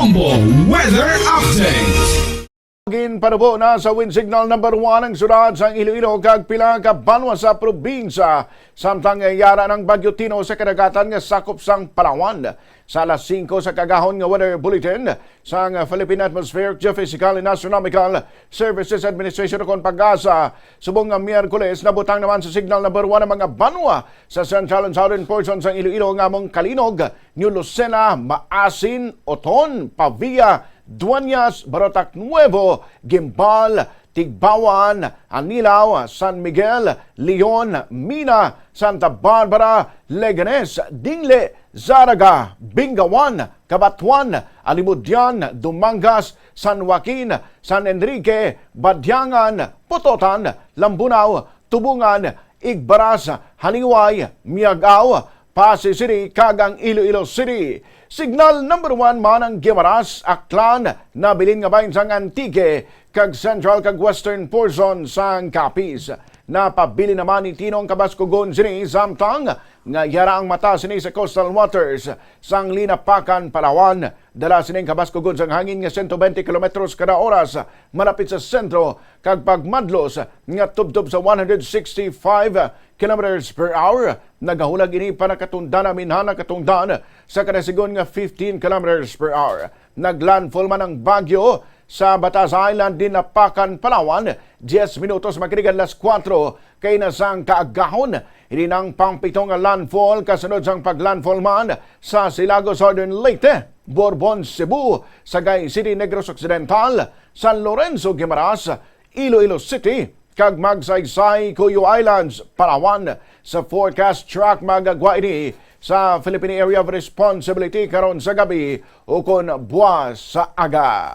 Bombo Weather Update. Ginpanubo na sa wind signal number 1 ang syudad sa Iloilo kag pila ka banwa sa probinsya samtang yara ng Bagyo Tino sa kadagatan nga sakop sang Palawan. Sa alas 5 sa kagahon nga weather bulletin sang Philippine Atmospheric Geophysical and Astronomical Services Administration kon pag-asa subong nga Miyerkules nabutang naman sa signal number 1 ang mga banwa sa central and southern portion sang Iloilo nga mong Kalinog, New Lucena, Maasin, Oton, Pavia, Dueñas, Barotac Nuevo, Gimbal, Tigbawan, Anilao, San Miguel, Leon, Mina, Santa Barbara, Leganes, Dingle, Zaraga, Bingawan, Cabatuan, Alimudian, Dumangas, San Joaquin, San Enrique, Badyangan, Putotan, Lambunao, Tubungan, Igbaras, Haliway, Miagao, Pasay City, kagang Iloilo City. Signal number 1 man ang Guimaras, Aklan, nabilin nga bahin sang Antique, kag central kag western portion sang Capiz. Napabili naman ni Tinong Kabaskugon sini samtang nga yara ang mata sini sa coastal waters sang Linapakan, Palawan. Dala sining Kabaskugon sang hangin nga 120 km kada oras malapit sa sentro kag pagmadlos nga tubtob sa 165 km per hour. Nagahulag ini panakatungdan minhana katungdan sa kadasigon nga 15 km per hour. Naglandfall man ang bagyo sa Batas Island, Dinapakan, Palawan. 10 minutos makirigan las 4 kay nasang kaagahon. Hindi nang pangpitong landfall kasunod sang paglandfall man sa Silago, Southern Leyte, Borbon, Cebu, Sagay City, Negros Occidental, San Lorenzo, Guimaras, Iloilo City, kag Magsaysay, Cuyo Islands, Palawan. Sa forecast track magagwa ini sa Philippine Area of Responsibility karon sa gabi o kon buwas sa aga.